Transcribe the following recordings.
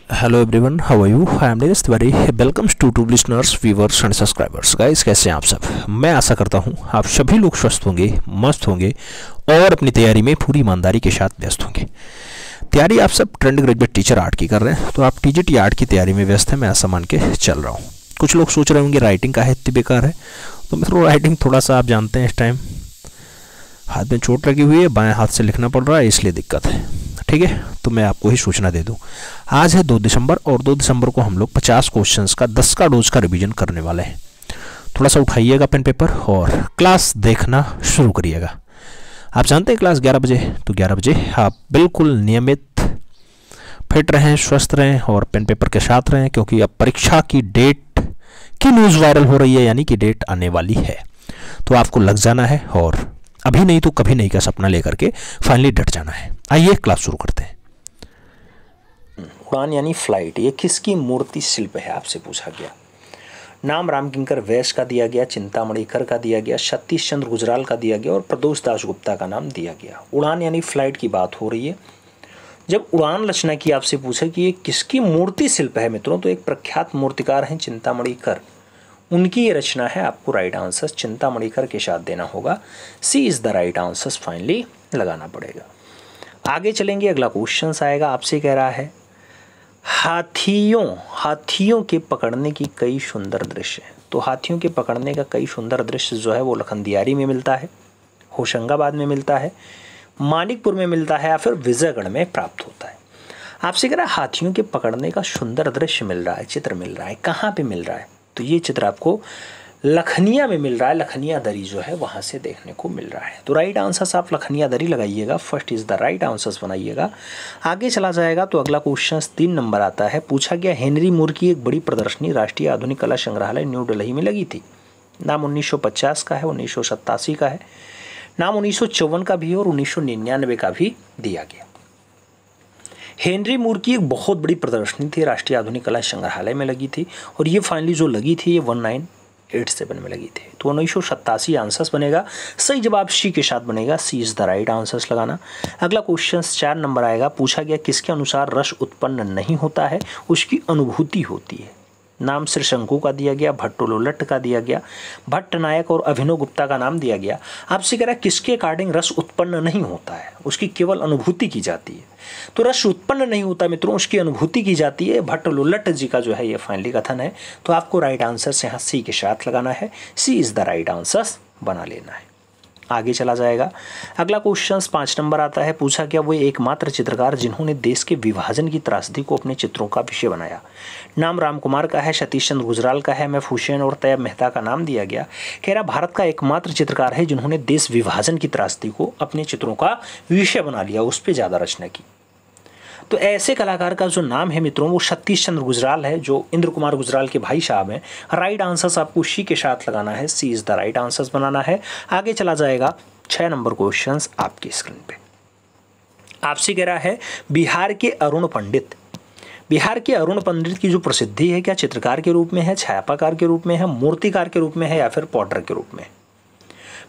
Hello everyone, how are you? I am Neeraj Tiwari. Welcomes to listeners, viewers and subscribers. Guys, कैसे हैं आप सब? मैं आशा करता हूं आप सभी लोग स्वस्थ होंगे, मस्त होंगे और अपनी तैयारी में पूरी ईमानदारी के साथ व्यस्त होंगे। तैयारी आप सब ट्रेंड ग्रेजुएट टीचर आर्ट की कर रहे हैं, तो आप टीजीटी आर्ट की तैयारी में व्यस्त हैं, मैं ऐसा मान के चल रहा हूँ। कुछ लोग सोच रहे होंगे राइटिंग का है, इतनी बेकार है। तो मित्रों, राइटिंग थोड़ा सा आप जानते हैं, इस टाइम हाथ में चोट लगी हुई है, बाएं हाथ से लिखना पड़ रहा है, इसलिए दिक्कत है। ठीक है, तो मैं आपको ही सूचना दे दूं, आज है 2 दिसंबर और 2 दिसंबर को हम लोग 50 क्वेश्चंस का 10 का डोज का रिवीजन करने वाले हैं। थोड़ा सा उठाइएगा पेन पेपर और क्लास देखना शुरू करिएगा। आप जानते हैं क्लास 11 बजे, तो 11 बजे आप बिल्कुल नियमित फिट रहें, स्वस्थ रहें और पेन पेपर के साथ रहें, क्योंकि अब परीक्षा की डेट की न्यूज़ वायरल हो रही है, यानी कि डेट आने वाली है। तो आपको लग जाना है और अभी नहीं तो कभी नहीं का सपना लेकर के फाइनली डट जाना है। आइए क्लास शुरू करते हैं। उड़ान यानी फ्लाइट, ये किसकी मूर्ति शिल्प है आपसे पूछा गया। नाम रामकिंकर वैश्य का दिया गया, चिंतामणिकर का दिया गया, सतीश चंद्र गुजराल का दिया गया और प्रदोष दास गुप्ता का नाम दिया गया। उड़ान यानी फ्लाइट की बात हो रही है। जब उड़ान रचना की आपसे पूछा कि ये किसकी मूर्ति शिल्प है मित्रों, तो एक प्रख्यात मूर्तिकार हैं चिंतामणिकर, उनकी ये रचना है। आपको राइट आंसर चिंतामणिकर के साथ देना होगा। C is the right answer finally लगाना पड़ेगा। आगे चलेंगे, अगला क्वेश्चन आएगा, आपसे कह रहा है हाथियों के पकड़ने की कई सुंदर दृश्य हैं। तो हाथियों के पकड़ने का कई सुंदर दृश्य जो है वो लखनदियारी में मिलता है, होशंगाबाद में मिलता है, मानिकपुर में मिलता है या फिर विजयगढ़ में प्राप्त होता है। आपसे कह रहा है हाथियों के पकड़ने का सुंदर दृश्य मिल रहा है, चित्र मिल रहा है, कहाँ पे मिल रहा है? तो ये चित्र आपको लखनिया में मिल रहा है, लखनिया दरी जो है वहाँ से देखने को मिल रहा है। तो राइट आंसर आप लखनिया दरी लगाइएगा, first is the right answer बनाइएगा। आगे चला जाएगा तो अगला क्वेश्चन 3 नंबर आता है। पूछा गया हेनरी मूर की एक बड़ी प्रदर्शनी राष्ट्रीय आधुनिक कला संग्रहालय न्यू दिल्ली में लगी थी। नाम 1950 का है, 1987 का है, नाम 1954 का भी है और 1999 का भी दिया गया। हेनरी मूर की एक बहुत बड़ी प्रदर्शनी थी, राष्ट्रीय आधुनिक कला संग्रहालय में लगी थी और ये फाइनली जो लगी थी ये 1987 में लगी थी। तो 1987 आंसर्स बनेगा। सही जवाब सी के साथ बनेगा, सी इज द राइट आंसर्स लगाना। अगला क्वेश्चन 4 नंबर आएगा। पूछा गया किसके अनुसार रस उत्पन्न नहीं होता है, उसकी अनुभूति होती है। नाम श्रीशंकु का दिया गया, भट्टोलोलट का दिया गया, भट्ट नायक और अभिनव गुप्ता का नाम दिया गया। आपसे कह रहा है किसके अकॉर्डिंग रस उत्पन्न नहीं होता है, उसकी केवल अनुभूति की जाती है। तो रस उत्पन्न नहीं होता मित्रों, उसकी अनुभूति की जाती है। भट्टोलोलट जी का जो है ये फाइनली कथन है। तो आपको राइट आंसर से यहाँ सी के साथ लगाना है, C is the right answer बना लेना है। आगे चला जाएगा, अगला क्वेश्चन 5 नंबर आता है। पूछा गया वो एकमात्र चित्रकार जिन्होंने देश के विभाजन की त्रासदी को अपने चित्रों का विषय बनाया। नाम राम कुमार का है, सतीश चंद्र गुजराल का है, एम एफ हुसैन और तैयब मेहता का नाम दिया गया। कह रहा भारत का एकमात्र चित्रकार है जिन्होंने देश विभाजन की त्रासदी को अपने चित्रों का विषय बना लिया, उस पर ज़्यादा रचना की। तो ऐसे कलाकार का जो नाम है मित्रों वो सतीश चंद्र गुजराल है, जो इंद्र कुमार गुजराल के भाई साहब हैं। राइट आंसर आपको सी के साथ लगाना है, C is the right answer बनाना है। आगे चला जाएगा 6 नंबर क्वेश्चन आपकी स्क्रीन पे। आपसे कह रहा है बिहार के अरुण पंडित, बिहार के अरुण पंडित की जो प्रसिद्धि है क्या चित्रकार के रूप में है, छापाकार के रूप में है, मूर्तिकार के रूप में है या फिर पॉटर के रूप में?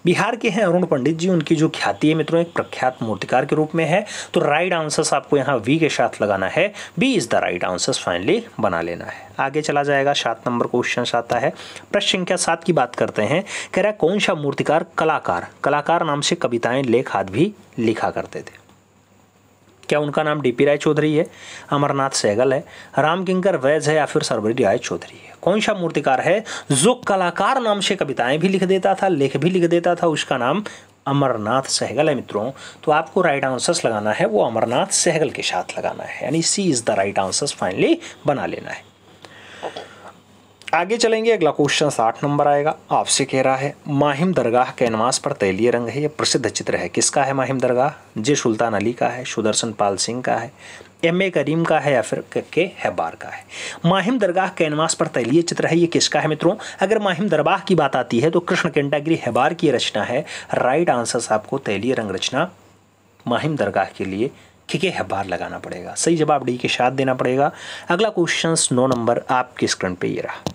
बिहार के हैं अरुण पंडित जी, उनकी जो ख्याति है मित्रों एक प्रख्यात मूर्तिकार के रूप में है। तो राइट आंसर आपको यहाँ वी के साथ लगाना है, B is the right answer finally बना लेना है। आगे चला जाएगा 7 नंबर क्वेश्चन आता है। प्रश्न संख्या 7 की बात करते हैं। कह रहा है कौन सा मूर्तिकार कलाकार नाम से कविताएं लेख आदि भी लिखा करते थे? क्या उनका नाम डीपी राय चौधरी है, अमरनाथ सहगल है, रामकिंकर वैद्य है या फिर सर्वरी राय चौधरी है? कौन सा मूर्तिकार है जो कलाकार नाम से कविताएं भी लिख देता था, लेख भी लिख देता था? उसका नाम अमरनाथ सहगल है मित्रों। तो आपको राइट आंसर्स लगाना है वो अमरनाथ सहगल के साथ लगाना है, यानी C is the right answers finally बना लेना है। आगे चलेंगे, अगला क्वेश्चन 8 नंबर आएगा। आपसे कह रहा है माहिम दरगाह कैनवास पर तैलीय रंग है, ये प्रसिद्ध चित्र है, किसका है माहिम दरगाह? जे सुल्तान अली का है, सुदर्शन पाल सिंह का है, एम ए करीम का है या फिर के हैबार का है? माहिम दरगाह कैनवास पर तैलीय चित्र है, ये किसका है मित्रों? अगर माहिम दरगाह की बात आती है तो कृष्ण केंटागिरी हैबार की रचना है। राइट आंसर आपको तैलीय रंग रचना माहिम दरगाह के लिए के हैबार लगाना पड़ेगा। सही जवाब डी के साथ देना पड़ेगा। अगला क्वेश्चन 9 नंबर आपके स्क्रीन पे ये रहा।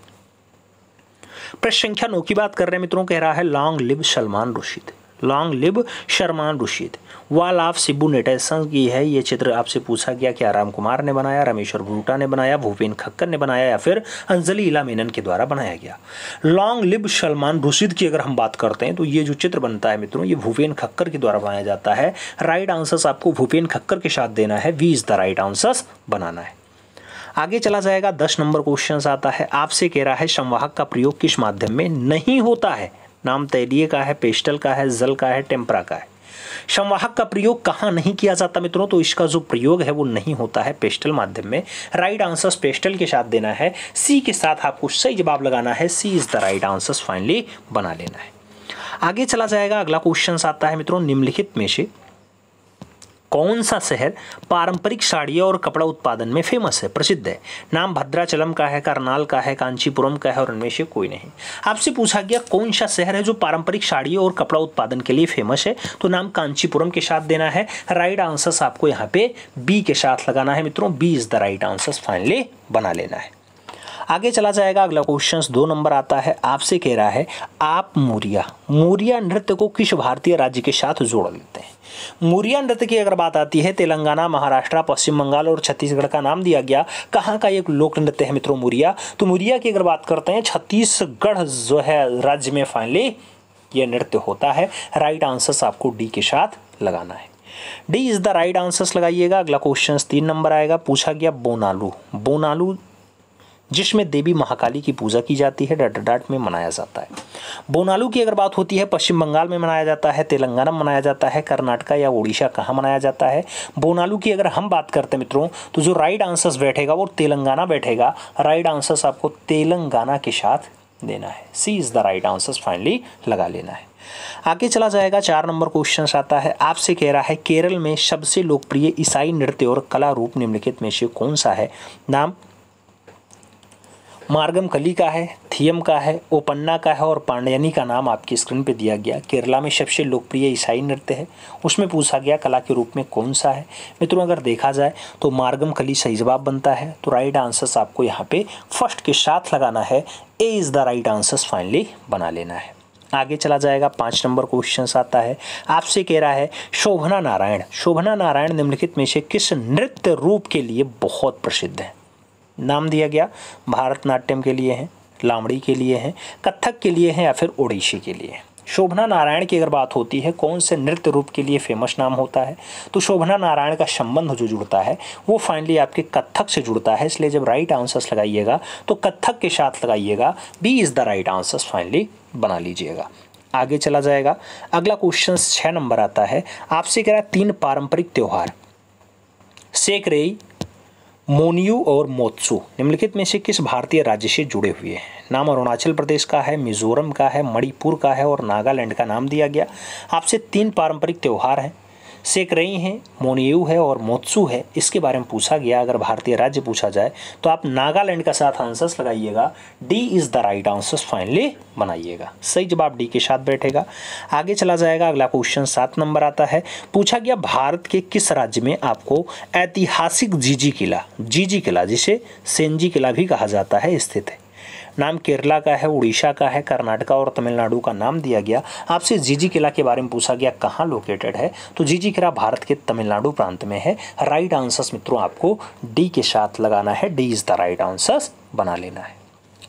प्रश्न संख्या 9 की बात कर रहे हैं मित्रों। कह रहा है long live Salman Rushdie, long live Salman Rushdie. Wall of सिब्बू नेटेशन की है ये चित्र आपसे पूछा गया कि राम कुमार ने बनाया, रमेश्वर ब्रूटा ने बनाया, भूपेन खक्कर ने बनाया या फिर अंजलि इला मेनन के द्वारा बनाया गया। लॉन्ग लिव सलमान रुशीद की अगर हम बात करते हैं तो ये जो चित्र बनता है मित्रों ये भूपेन खक्कर के द्वारा बनाया जाता है। राइट आंसर आपको भूपेन खक्कर के साथ देना है, V is the right answer बनाना है। आगे चला जाएगा 10 नंबर क्वेश्चन आता है, आपसे कह रहा है संवाहक का प्रयोग किस माध्यम में नहीं होता है। नाम तैलीय का है, पेस्टल का है, जल का है, टेम्परा का है। संवाहक का प्रयोग कहाँ नहीं किया जाता मित्रों, तो इसका जो प्रयोग है वो नहीं होता है पेस्टल माध्यम में। राइट आंसर पेस्टल के साथ देना है, सी के साथ आपको सही जवाब लगाना है, C is the right answer finally बना लेना है। आगे चला जाएगा अगला क्वेश्चन आता है मित्रों, निम्नलिखित में से कौन सा शहर पारंपरिक साड़ियों और कपड़ा उत्पादन में फेमस है, प्रसिद्ध है। नाम भद्राचलम का है, करनाल का है, कांचीपुरम का है और उनमें से कोई नहीं। आपसे पूछा गया कौन सा शहर है जो पारंपरिक साड़ियों और कपड़ा उत्पादन के लिए फेमस है, तो नाम कांचीपुरम के साथ देना है। राइट आंसर आपको यहाँ पे बी के साथ लगाना है मित्रों, B is the right answer finally बना लेना है। आगे चला जाएगा अगला क्वेश्चन 2 नंबर आता है, आपसे कह रहा है आप मोरिया नृत्य को किस भारतीय राज्य के साथ जोड़ लेते हैं। मोरिया नृत्य की अगर बात आती है तेलंगाना, महाराष्ट्र, पश्चिम बंगाल और छत्तीसगढ़ का नाम दिया गया। कहाँ का एक लोक नृत्य है मित्रों मोरिया, तो मोरिया की अगर बात करते हैं छत्तीसगढ़ जो है राज्य में फाइनली ये नृत्य होता है। राइट आंसर आपको डी के साथ लगाना है, D is the right answer लगाइएगा। अगला क्वेश्चन 3 नंबर आएगा, पूछा गया बोनालू जिसमें देवी महाकाली की पूजा की जाती है डट में मनाया जाता है। बोनालू की अगर बात होती है पश्चिम बंगाल में मनाया जाता है, तेलंगाना में मनाया जाता है, कर्नाटका या उड़ीसा कहाँ मनाया जाता है। बोनालू की अगर हम बात करते हैं मित्रों तो जो राइट आंसर बैठेगा वो तेलंगाना बैठेगा। राइट आंसर आपको तेलंगाना के साथ देना है, C is the right answer finally लगा लेना है। आगे चला जाएगा 4 नंबर क्वेश्चन आता है, आपसे कह रहा है केरल में सबसे लोकप्रिय ईसाई नृत्य और कला रूप निम्नलिखित में से कौन सा है। नाम मार्गम कली का है, थियम का है, ओपन्ना का है और पांड्यानी का नाम आपकी स्क्रीन पे दिया गया। केरला में सबसे लोकप्रिय ईसाई नृत्य है, उसमें पूछा गया कला के रूप में कौन सा है। मित्रों अगर देखा जाए तो मार्गम कली सही जवाब बनता है, तो राइट आंसर आपको यहाँ पे फर्स्ट के साथ लगाना है, A is the right answer finally बना लेना है। आगे चला जाएगा 5 नंबर क्वेश्चन आता है, आपसे कह रहा है शोभना नारायण निम्नलिखित में से किस नृत्य रूप के लिए बहुत प्रसिद्ध है। नाम दिया गया भारतनाट्यम के लिए है, लावणी के लिए है, कथक के लिए है या फिर ओडिसी के लिए। शोभना नारायण की अगर बात होती है कौन से नृत्य रूप के लिए फेमस नाम होता है, तो शोभना नारायण का संबंध जो जुड़ता है वो फाइनली आपके कथक से जुड़ता है, इसलिए जब राइट आंसर लगाइएगा तो कथक के साथ लगाइएगा, B is the right answer finally बना लीजिएगा। आगे चला जाएगा अगला क्वेश्चन 6 नंबर आता है, आपसे कह रहा है 3 पारंपरिक त्योहार सेकरेई, मोनियू और मोत्सू निम्नलिखित में से किस भारतीय राज्य से जुड़े हुए हैं। नाम अरुणाचल प्रदेश का है, मिजोरम का है, मणिपुर का है और नागालैंड का नाम दिया गया। आपसे 3 पारंपरिक त्यौहार हैं, सेकरई है, मोनियू है और मोत्सू है, इसके बारे में पूछा गया। अगर भारतीय राज्य पूछा जाए तो आप नागालैंड का साथ आंसर्स लगाइएगा, D is the right answer finally बनाइएगा, सही जवाब डी के साथ बैठेगा। आगे चला जाएगा अगला क्वेश्चन 7 नंबर आता है, पूछा गया भारत के किस राज्य में आपको ऐतिहासिक जीजी किला जिसे सेंजी किला भी कहा जाता है स्थित है। नाम केरला का है, उड़ीसा का है, कर्नाटका और तमिलनाडु का नाम दिया गया। आपसे जीजी किला के बारे में पूछा गया कहाँ लोकेटेड है, तो जीजी किला भारत के तमिलनाडु प्रांत में है। राइट आंसर मित्रों आपको डी के साथ लगाना है, D is the right answer बना लेना है।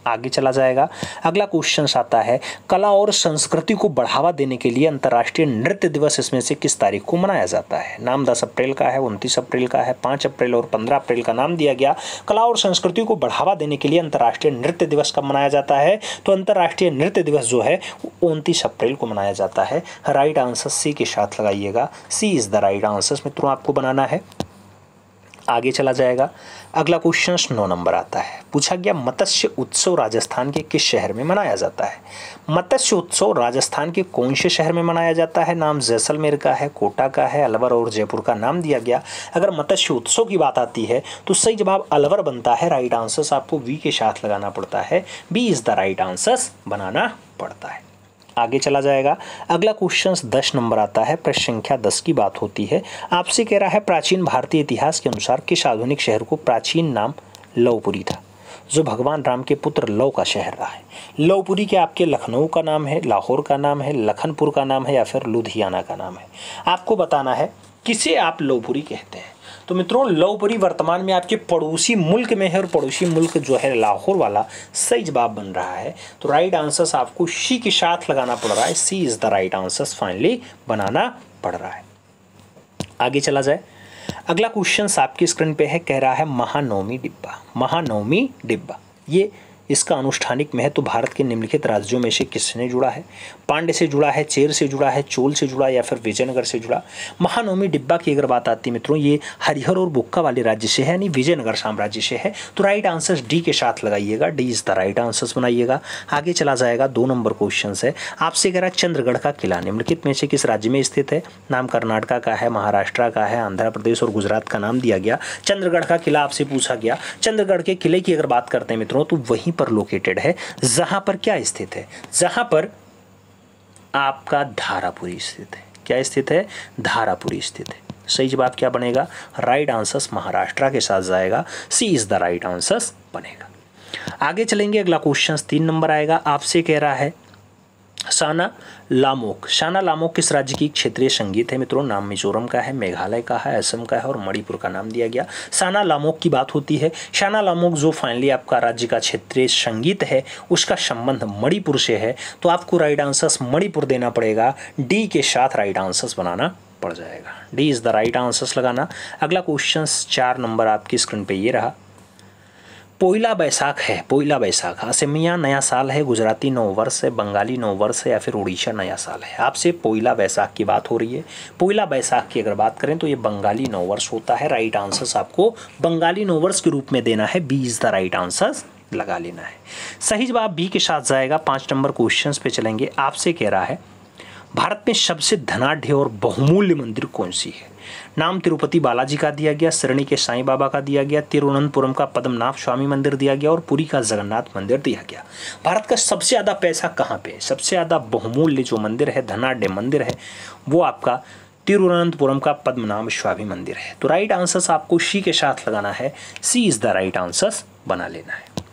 आगे चला जाएगा अगला क्वेश्चन आता है, कला और संस्कृति को बढ़ावा देने के लिए अंतर्राष्ट्रीय नृत्य दिवस इसमें से किस तारीख को मनाया जाता है। नाम 10 अप्रैल का है, 29 अप्रैल का है, 5 अप्रैल और 15 अप्रैल का नाम दिया गया। कला और संस्कृति को बढ़ावा देने के लिए अंतर्राष्ट्रीय नृत्य दिवस कब मनाया जाता है, तो अंतर्राष्ट्रीय नृत्य दिवस जो है 29 अप्रैल को मनाया जाता है। राइट आंसर सी के साथ लगाइएगा, सी इज द राइट आंसर मित्रों आपको बनाना है। आगे चला जाएगा अगला क्वेश्चन 9 नंबर आता है, पूछा गया मत्स्य उत्सव राजस्थान के किस शहर में मनाया जाता है। मत्स्य उत्सव राजस्थान के कौन से शहर में मनाया जाता है। नाम जैसलमेर का है, कोटा का है, अलवर और जयपुर का नाम दिया गया। अगर मत्स्य उत्सव की बात आती है तो सही जवाब अलवर बनता है। राइट आंसर आपको वी के साथ लगाना पड़ता है, B is the right answer बनाना पड़ता है। आगे चला जाएगा अगला क्वेश्चन 10 नंबर आता है, प्रश्न संख्या 10 की बात होती है। आपसे कह रहा है प्राचीन भारतीय इतिहास के अनुसार किस आधुनिक शहर को प्राचीन नाम लवपुरी था। जो भगवान राम के पुत्र लव का शहर रहा है? लवपुरी क्या आपके लखनऊ का नाम है, लाहौर का नाम है, लखनपुर का नाम है या फिर लुधियाना का नाम है? आपको बताना है किसे आप लवपुरी कहते हैं। तो मित्रों लवपुरी वर्तमान में आपके पड़ोसी मुल्क में है और पड़ोसी मुल्क जो है लाहौर वाला सही जवाब बन रहा है। तो राइट आंसर आपको सी के साथ लगाना पड़ रहा है। C is the right answer finally बनाना पड़ रहा है। आगे चला जाए। अगला क्वेश्चन आपकी स्क्रीन पे है, कह रहा है महानवमी डिब्बा। महानवमी डिब्बा ये इसका अनुष्ठानिक महत्व भारत के निम्नलिखित राज्यों में से किसने जुड़ा है? पांड्य से जुड़ा है, चेर से जुड़ा है, चोल से जुड़ा या फिर विजयनगर से जुड़ा? महानवमी डिब्बा की अगर बात आती है मित्रों, ये हरिहर और बुक्का वाले राज्य से है, यानी विजयनगर साम्राज्य से है। तो राइट आंसर डी के साथ लगाइएगा, D is the right answer बनाइएगा। आगे चला जाएगा। 2 नंबर क्वेश्चन है आपसे, कह रहा है चंद्रगढ़ का किला निम्नलिखित में से किस राज्य में स्थित है? नाम कर्नाटका का है, महाराष्ट्र का है, आंध्र प्रदेश और गुजरात का नाम दिया गया। चंद्रगढ़ का किला आपसे पूछा गया। चंद्रगढ़ के किले की अगर बात करते हैं मित्रों तो वहीं पर लोकेटेड है जहां पर क्या स्थित है? जहां पर आपका धारापुरी स्थित है। क्या स्थित है? धारापुरी स्थित है। सही जवाब क्या बनेगा? राइट आंसर महाराष्ट्र के साथ जाएगा। सी इज द राइट आंसर बनेगा। आगे चलेंगे। अगला क्वेश्चन 3 नंबर आएगा। आपसे कह रहा है शाना लामोक। शाना लामोक किस राज्य की क्षेत्रीय संगीत है मित्रों? नाम मिजोरम का है, मेघालय का है, असम का है और मणिपुर का नाम दिया गया। शाना लामोक की बात होती है। शाना लामोक जो फाइनली आपका राज्य का क्षेत्रीय संगीत है उसका संबंध मणिपुर से है। तो आपको राइट आंसर मणिपुर देना पड़ेगा। डी के साथ राइट आंसर बनाना पड़ जाएगा। D is the right answer लगाना। अगला क्वेश्चन 4 नंबर आपकी स्क्रीन पे ये रहा। पोइला बैसाख है। पोइला बैसाख असमिया नया साल है, गुजराती नव वर्ष है, बंगाली नव वर्ष है या फिर उड़ीसा नया साल है? आपसे पोइला बैसाख की बात हो रही है। पोइला बैसाख की अगर बात करें तो ये बंगाली नव वर्ष होता है। राइट आंसर आपको बंगाली नव वर्ष के रूप में देना है। B is the right answer लगा लेना है। सही जवाब बी के साथ जाएगा। 5 नंबर क्वेश्चन पे चलेंगे। आपसे कह रहा है भारत में सबसे धनाढ़ और बहुमूल्य मंदिर कौन सी है? नाम तिरुपति बालाजी का दिया गया, सरणी के साईं बाबा का दिया गया, तिरुवनंतपुरम का पद्मनाभ स्वामी मंदिर दिया गया और पुरी का जगन्नाथ मंदिर दिया गया। भारत का सबसे ज़्यादा पैसा कहाँ पे है? सबसे ज़्यादा बहुमूल्य जो मंदिर है, धनाढ़ मंदिर है, वो आपका तिरुवनंतपुरम का पद्मनाभ स्वामी मंदिर है। तो राइट आंसर आपको सी के साथ लगाना है। C is the right answer बना लेना है।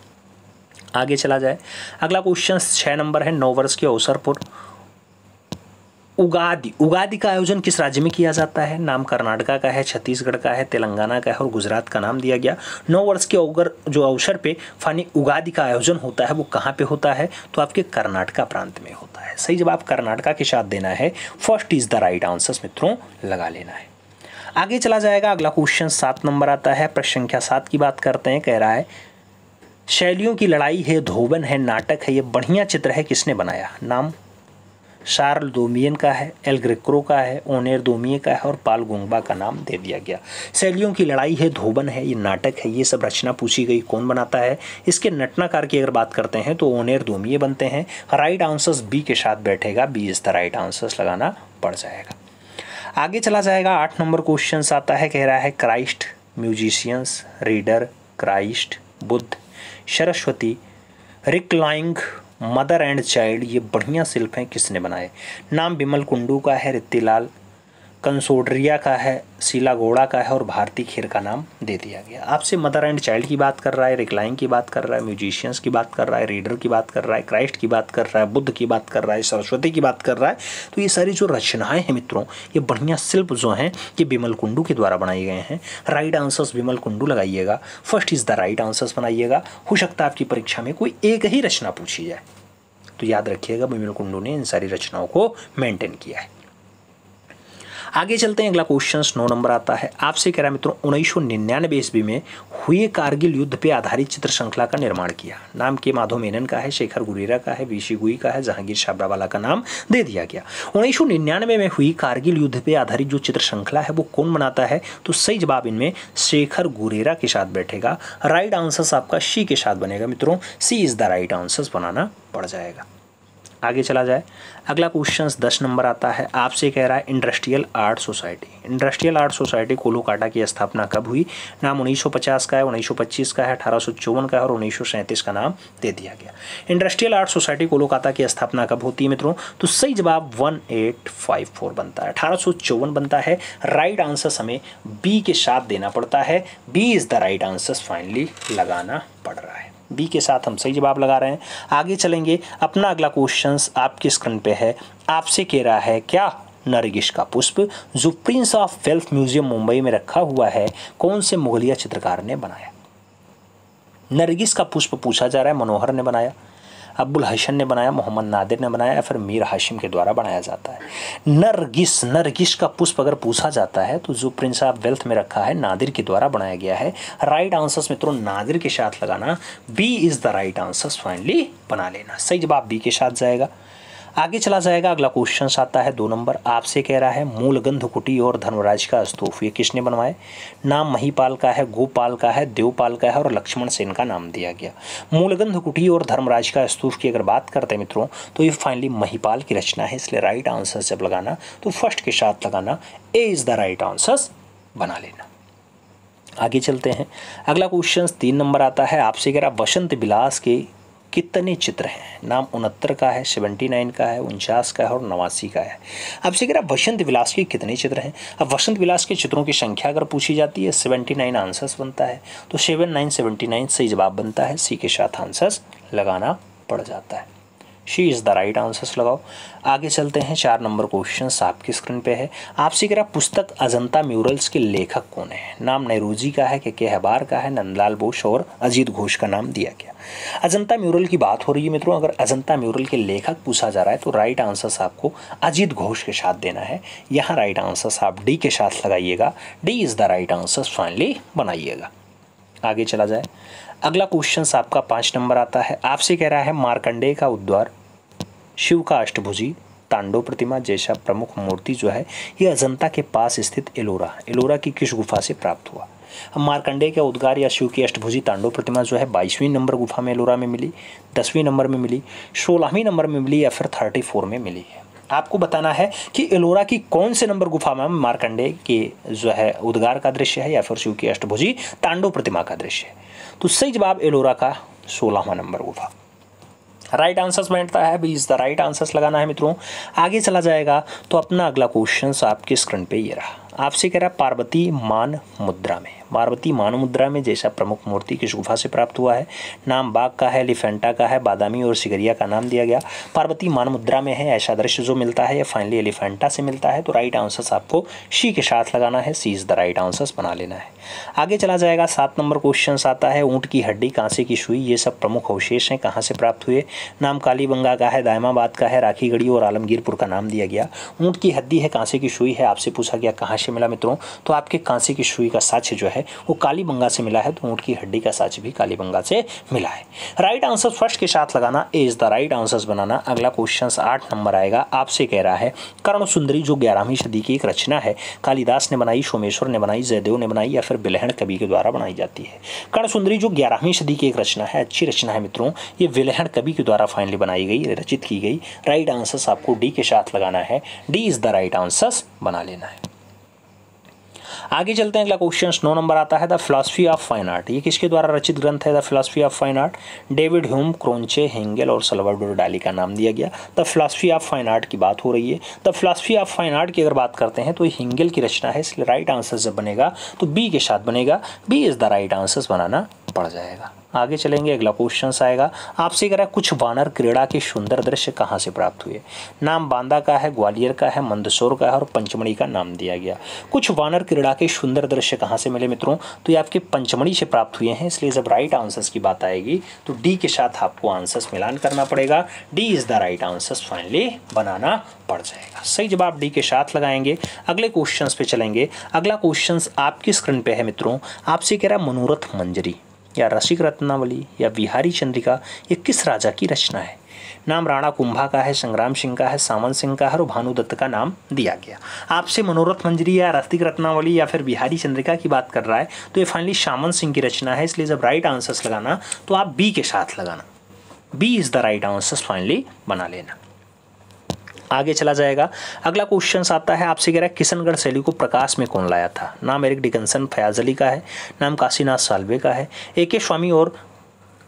आगे चला जाए। अगला क्वेश्चन 6 नंबर है। 9 वर्ष के अवसर पर उगादि का आयोजन किस राज्य में किया जाता है? नाम कर्नाटका का है, छत्तीसगढ़ का है, तेलंगाना का है और गुजरात का नाम दिया गया। 9 वर्ष के जो अवसर पे फानी उगादि का आयोजन होता है वो कहाँ पे होता है? तो आपके कर्नाटका प्रांत में होता है। सही जवाब कर्नाटका के साथ देना है। First is the right answer मित्रों लगा लेना है। आगे चला जाएगा। अगला क्वेश्चन 7 नंबर आता है। प्रश्न संख्या 7 की बात करते हैं। कह रहा है शैलियों की लड़ाई है, धोबन है, नाटक है, ये बढ़िया चित्र है, किसने बनाया? नाम शार्ल डोमियन का है, एल ग्रेको का है, ओनेर डोमिये का है और पाल गुंगबा का नाम दे दिया गया। शैलियों की लड़ाई है, धोबन है, ये नाटक है, ये सब रचना पूछी गई, कौन बनाता है? इसके नटनाकार की अगर बात करते हैं तो ओनेर डोमिये बनते हैं। राइट आंसर बी के साथ बैठेगा। B is the right answer लगाना पड़ जाएगा। आगे चला जाएगा। 8 नंबर क्वेश्चन आता है। कह रहा है Christ, musicians, reader, Christ, Buddha, Saraswati, reclining, mother and child, ये बढ़िया शिल्प हैं, किसने बनाए? नाम बिमल कुंडू का है, रित्तीलाल कंसोड्रिया का है, शीला गौड़ा का है और भारती खेर का नाम दे दिया गया। आपसे मदर एंड चाइल्ड की बात कर रहा है, रिक्लाइंग की बात कर रहा है, म्यूजिशियंस की बात कर रहा है, रीडर की बात कर रहा है, क्राइस्ट की बात कर रहा है, बुद्ध की बात कर रहा है, सरस्वती की बात कर रहा है। तो ये सारी जो रचनाएं हैं मित्रों, ये बढ़िया शिल्प जो हैं ये बिमल कुंडू के द्वारा बनाए गए हैं। राइट आंसर्स बिमल कुंडू लगाइएगा। First is the right answers बनाइएगा। हो सकता है आपकी परीक्षा में कोई एक ही रचना पूछी जाए, तो याद रखिएगा बिमल कुंडू ने इन सारी रचनाओं को मेंटेन किया है। आगे चलते हैं। अगला क्वेश्चन 9 नंबर आता है। आपसे कह रहा है मित्रों 1999 ईस्वी में हुए कारगिल युद्ध पे आधारित चित्र श्रृंखला का निर्माण किया। नाम के माधव मेनन का है, शेखर गुरेरा का है, वीसी गुई का है, जहांगीर छाबरावाला का नाम दे दिया गया। 1999 में हुई कारगिल युद्ध पे आधारित जो चित्र श्रृंखला है वो कौन बनाता है? तो सही जवाब इनमें शेखर गुरेरा के साथ बैठेगा। राइट आंसर आपका सी के साथ बनेगा मित्रों। सी इज द राइट आंसर बनाना पड़ जाएगा। आगे चला जाए। अगला क्वेश्चन 10 नंबर आता है। आपसे कह रहा है industrial art society. Industrial art society Kolkata की स्थापना कब हुई? नाम 1950 का है, 1925 का है, 1854 का है और 1937 का नाम दे दिया गया। इंडस्ट्रियल आर्ट सोसाइटी कोलकाता की स्थापना कब होती है मित्रों? तो सही जवाब 1854 बनता है, 1854 बनता है। राइट आंसर हमें बी के साथ देना पड़ता है। B is the right answer finally लगाना पड़ रहा है। बी के साथ हम सही जवाब लगा रहे हैं। आगे चलेंगे, अपना अगला क्वेश्चन आपकी स्क्रीन पे है, आपसे कह रहा है क्या नरगिस का पुष्प जो Prince of wealth museum Mumbai में रखा हुआ है कौन से मुगलिया चित्रकार ने बनाया। नरगिस का पुष्प पूछा जा रहा है, मनोहर ने बनाया, अब्बुल हसन ने बनाया, मोहम्मद नादिर ने बनाया या फिर मीर हाशिम के द्वारा बनाया जाता है। नरगिस का पुष्प अगर पूछा जाता है तो जो प्रिंस ऑफ वेल्थ में रखा है नादिर के द्वारा बनाया गया है। राइट आंसर्स मित्रों नादिर के साथ लगाना, B is the right answers finally बना लेना। सही जवाब बी के साथ जाएगा। आगे चला जाएगा, अगला क्वेश्चन आता है 2 नंबर, आपसे कह रहा है मूलगंध कुटी और धर्मराज का स्तूप ये किसने बनवाए। नाम महिपाल का है, गोपाल का है, देवपाल का है और लक्ष्मण सेन का नाम दिया गया। मूलगंध कुटी और धर्मराज का स्तूप की अगर बात करते हैं मित्रों तो ये फाइनली महिपाल की रचना है, इसलिए राइट आंसर जब लगाना तो फर्स्ट के साथ लगाना, ए इज द राइट आंसर बना लेना। आगे चलते हैं, अगला क्वेश्चन 3 नंबर आता है, आपसे कह रहा वसंत विलास के कितने चित्र हैं। नाम 69 का है, 79 का है, 49 का है और 89 का है। आपसे कह रहा वसंत विलास के कितने चित्र हैं। अब वसंत विलास के चित्रों की संख्या अगर पूछी जाती है 79 आंसर्स बनता है, तो 79 सही जवाब बनता है, सी के साथ आंसर्स लगाना पड़ जाता है। She is the right answers लगाओ। आगे चलते हैं, 4 नंबर क्वेश्चन आपकी स्क्रीन पे है, आपसे कह रहा पुस्तक अजंता म्यूरल्स के लेखक कौन है। नाम नेहरूजी का है, के हबार का है, नंदलाल बोस और अजीत घोष का नाम दिया गया। अजंता म्यूरल की बात हो रही है मित्रों, अगर अजंता म्यूरल के लेखक पूछा जा रहा है तो राइट आंसर्स आपको अजीत घोष के साथ देना है। यहाँ राइट आंसर्स आप डी के साथ लगाइएगा, D is the right answers finally बनाइएगा। आगे चला जाए, अगला क्वेश्चन आपका 5 नंबर आता है, आपसे कह रहा है मार्कंडेय का उद्वार, शिव का अष्टभुजी, तांडव प्रतिमा जैसा प्रमुख मूर्ति जो है ये अजंता के पास स्थित एलोरा की किस गुफा से प्राप्त हुआ। मार्कंडेय का उद्गार या शिव की अष्टभुजी तांडव प्रतिमा जो है 22वीं नंबर गुफा में एलोरा में मिली, 10वीं नंबर में मिली, 16वीं नंबर में मिली या फिर 34 में मिली है। आपको बताना है कि एलोरा की कौन से नंबर गुफा में मार्कंडेय के जो है उद्गार का दृश्य है या फिर शिव की अष्टभुजी तांडव प्रतिमा का दृश्य है। तो सही जवाब एलोरा का 16वां नंबर गुफा। राइट आंसर्स बैठता है, B is the right answers लगाना है मित्रों। आगे चला जाएगा तो अपना अगला क्वेश्चन आपके स्क्रीन पे ये रहा, आपसे कह रहा पार्वती मान मुद्रा में जैसा प्रमुख मूर्ति किस गुफा से प्राप्त हुआ है। नाम बाघ का है, एलिफेंटा का है, बादामी और सिगरिया का नाम दिया गया। पार्वती मान मुद्रा में है, ऐसा दृश्य जो मिलता है ये फाइनली एलिफेंटा से मिलता है, तो राइट आंसर्स आपको सी के साथ लगाना है, C is the right answers बना लेना है। आगे चला जाएगा, 7 नंबर क्वेश्चन आता है, ऊँट की हड्डी, कांसे की सुई ये सब प्रमुख अवशेष हैं, कहाँ से प्राप्त हुए। नाम कालीबंगा का है, दायमाबाद का है, राखीगढ़ी और आलमगीरपुर का नाम दिया गया। ऊँट की हड्डी है, कांसे की सुई है, आपसे पूछा गया कहाँ से मिला मित्रों, तो आपके कांसे की सुई का साक्ष्य जो है वो कालीबंगा से मिला है, तो ऊँट की हड्डी का साक्ष्य भी कालीबंगा से मिला है। राइट आंसर फर्स्ट के साथ लगाना, ए इज द राइट आंसर्स बनाना। अगला क्वेश्चन 8 नंबर आएगा, आपसे कह रहा है कर्ण सुंदरी जो 11वीं सदी की एक रचना है, कालिदास ने बनाई, सोमेश्वर ने बनाई, जयदेव ने बनाई या फिर बिलहण कवि के द्वारा बनाई जाती है। कर्ण सुंदरी जो 11वीं सदी की एक रचना है, अच्छी रचना है मित्रों, ये बिलहण कवि के द्वारा फाइनली बनाई गई, रचित की गई। राइट आंसर्स आपको डी के साथ लगाना है, D is the right answers बना लेना है। आगे चलते हैं, अगला क्वेश्चन 9 नंबर आता है, the philosophy of fine art ये किसके द्वारा रचित ग्रंथ है। The philosophy of fine art David Hume, Croce, हेंगेल और सल्वाडोर डाली का नाम दिया गया। The philosophy of fine art की बात हो रही है, the philosophy of fine art की अगर बात करते हैं तो हेंगेल की रचना है, इसलिए राइट आंसर जब बनेगा तो बी के साथ बनेगा, B is the right answers बनाना पड़ जाएगा। आगे चलेंगे, अगला क्वेश्चन आएगा, आपसे कह रहा है कुछ वानर क्रीड़ा के सुंदर दृश्य कहाँ से प्राप्त हुए। नाम बांदा का है, ग्वालियर का है, मंदसौर का है और पंचमढ़ी का नाम दिया गया। कुछ वानर क्रीड़ा के सुंदर दृश्य कहाँ से मिले मित्रों, तो ये आपके पंचमढ़ी से प्राप्त हुए हैं, इसलिए जब राइट आंसर्स की बात आएगी तो डी के साथ आपको आंसर्स मिलान करना पड़ेगा, D is the right answers finally बनाना पड़ जाएगा। सही जवाब डी के साथ लगाएंगे। अगले क्वेश्चन पे चलेंगे, अगला क्वेश्चन आपकी स्क्रीन पे है मित्रों, आपसे कह रहा है मनोरथ मंजरी या रसिक रत्नावली या बिहारी चंद्रिका ये किस राजा की रचना है। नाम राणा कुंभा का है, संग्राम सिंह का है, सामंत सिंह का है और भानुदत्त का नाम दिया गया। आपसे मनोरथ मंजरी या रसिक रत्नावली या फिर बिहारी चंद्रिका की बात कर रहा है तो ये फाइनली सामंत सिंह की रचना है, इसलिए जब राइट आंसर्स लगाना तो आप बी के साथ लगाना, B is the right answers finally बना लेना। आगे चला जाएगा, अगला क्वेश्चन आता है, आपसे कह रहा है किशनगढ़ शैली को प्रकाश में कौन लाया था। नाम एरिक डिकन्सन, फयाज अली का है, नाम काशीनाथ साल्वे का है, ए.के. स्वामी और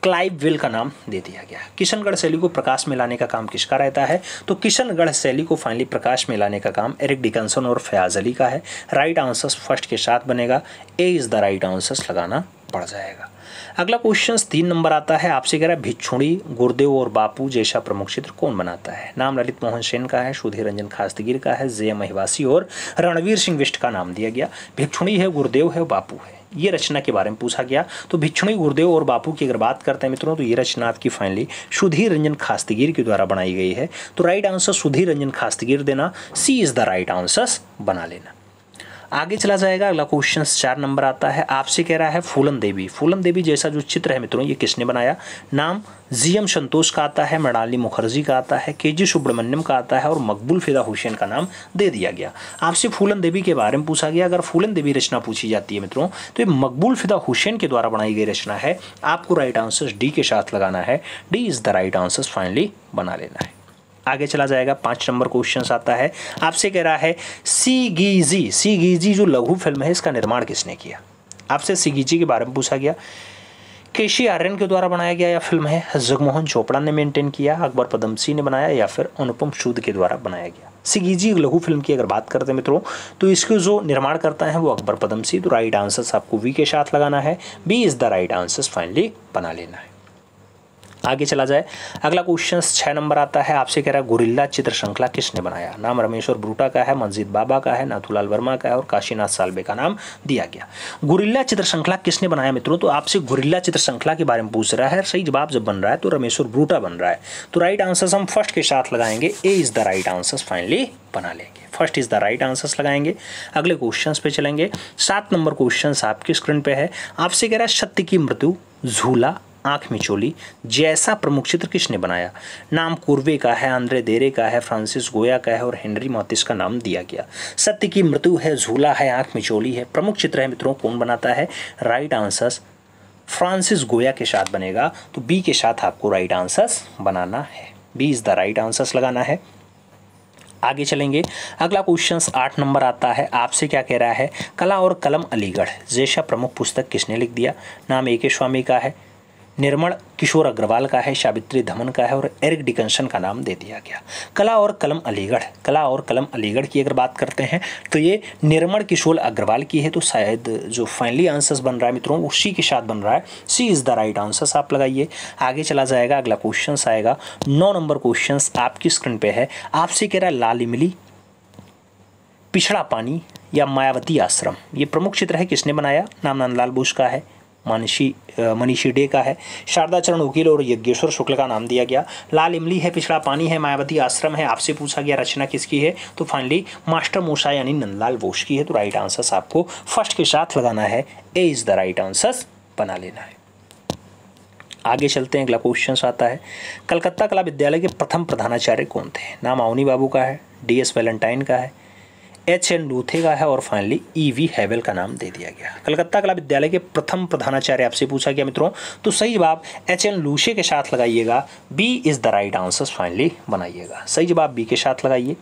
क्लाइव विल का नाम दे दिया गया। किशनगढ़ शैली को प्रकाश में लाने का काम किसका रहता है, तो किशनगढ़ शैली को फाइनली प्रकाश में लाने का काम एरिक डिकन्सन और फयाज अली का है। राइट आंसर्स फर्स्ट के साथ बनेगा, ए इज द राइट आंसर्स लगाना पड़ जाएगा। अगला क्वेश्चन 3 नंबर आता है, आपसे कह रहा है भिक्षुणी, गुरुदेव और बापू जैसा प्रमुख चित्र कौन बनाता है? नाम ललित मोहन सेन का है, सुधीर रंजन खास्तगीर का है, जे महिवासी और रणवीर सिंह बिष्ट का नाम दिया गया। भिक्षुणी है, गुरुदेव है, बापू है। ये रचना के बारे में पूछा गया। तो भिक्षुणी, गुरुदेव और बापू की अगर बात करते हैं मित्रों, तो ये रचना आपकी फाइनली सुधीर रंजन खास्तगीर के द्वारा बनाई गई है। तो राइट आंसर सुधीर रंजन खास्तगीर देना, सी इज द राइट आंसर बना लेना। आगे चला जाएगा। अगला क्वेश्चन 4 नंबर आता है, आपसे कह रहा है फूलन देवी। फूलन देवी जैसा जो चित्र है मित्रों, ये किसने बनाया? नाम जीएम संतोष का आता है, मृणाली मुखर्जी का आता है, केजी सुब्रमण्यम का आता है और मकबूल फिदा हुसैन का नाम दे दिया गया। आपसे फूलन देवी के बारे में पूछा गया। अगर फूलन देवी रचना पूछी जाती है मित्रों, तो ये मकबूल फिदा हुसैन के द्वारा बनाई गई रचना है। आपको राइट आंसर डी के साथ लगाना है, D is the right answer finally बना लेना है। आगे चला जाएगा। 5 नंबर क्वेश्चन आता है, आपसे कह रहा है सिगीजी। सिगीजी जो लघु फिल्म है, इसका निर्माण किसने किया? आपसे सिगीजी के बारे में पूछा गया। केशी आर्यन के द्वारा बनाया गया या फिल्म है, जगमोहन चोपड़ा ने मेंटेन किया, अकबर पदमसी ने बनाया या फिर अनुपम सूद के द्वारा बनाया गया? सिगीजी लघु फिल्म की अगर बात करते हैं मित्रों, तो इसको जो निर्माण करता है वो अकबर पदमसी। तो राइट आंसर आपको वी के साथ लगाना है, B is the right answer finally बना लेना है। आगे चला जाए। अगला क्वेश्चन 6 नंबर आता है, आपसे कह रहा है गुरिल्ला चित्र श्रृंखला किसने बनाया? नाम रमेश्वर ब्रूटा का है, मंजीत बाबा का है, नाथूलाल वर्मा का है और काशीनाथ साल्वे का नाम दिया गया। गुरिल्ला चित्र श्रृंखला किसने बनाया मित्रों? तो आपसे गुरिल्ला चित्र श्रृंखला के बारे में पूछ रहा है। सही जवाब जब बन रहा है तो रमेश्वर ब्रूटा बन रहा है। तो राइट आंसर हम फर्स्ट के साथ लगाएंगे, A is the right answer finally बना लेंगे। First is the right answers लगाएंगे। अगले क्वेश्चंस पे चलेंगे। 7 नंबर क्वेश्चंस आपकी स्क्रीन पे है। आपसे कह रहा है सत्य की मृत्यु, झूला, आंख मिचोली जैसा प्रमुख चित्र किसने बनाया? नाम कुर्वे का है, आंद्रे देरे का है, फ्रांसिस गोया का है और हेनरी मॉतिस का नाम दिया गया। सत्य की मृत्यु है, झूला है, आंख मिचोली है, प्रमुख चित्र है मित्रों, कौन बनाता है? राइट आंसर फ्रांसिस गोया के साथ बनेगा। तो बी के साथ आपको राइट आंसर बनाना है, B is the right answer लगाना है। आगे चलेंगे। अगला क्वेश्चन 8 नंबर आता है, आपसे क्या कह रहा है? कला और कलम अलीगढ़ जैसा प्रमुख पुस्तक किसने लिख दिया? नाम ए के स्वामी का है, निर्मल किशोर अग्रवाल का है, सावित्री धमन का है और एरिक डिकन्सन का नाम दे दिया गया। कला और कलम अलीगढ़, कला और कलम अलीगढ़ की अगर बात करते हैं तो ये निर्मल किशोर अग्रवाल की है। तो शायद जो फाइनली आंसर बन रहा है मित्रों वो सी के साथ बन रहा है, C is the right answer आप लगाइए। आगे चला जाएगा। अगला क्वेश्चन आएगा 9 नंबर क्वेश्चन आपकी स्क्रीन पे है। आपसे कह रहा है लाल इमली, पिछड़ा पानी या मायावती आश्रम, ये प्रमुख चित्र है, किसने बनाया? नाम नंदलाल बोस का है, मनीषी डे का है, शारदा चरण वकील और यज्ञेश्वर शुक्ल का नाम दिया गया। लाल इमली है, पिछड़ा पानी है, मायावती आश्रम है। आपसे पूछा गया रचना किसकी है? तो फाइनली मास्टर मूसा यानी नंदलाल बोस की है। तो राइट आंसर आपको फर्स्ट के साथ लगाना है, A is the right answer बना लेना है। आगे चलते हैं। अगला क्वेश्चन आता है, कलकत्ता कला विद्यालय के प्रथम प्रधानाचार्य कौन थे? नाम अवनी बाबू का है, DS वैलेंटाइन का है, HN लूथे का है और फाइनली EV हैवेल का नाम दे दिया गया। कलकत्ता कला विद्यालय के प्रथम प्रधानाचार्य आपसे पूछा गया मित्रों, तो सही जवाब HN लूसे के साथ लगाइएगा, B is the right answer finally बनाइएगा। सही जवाब B के साथ लगाइए।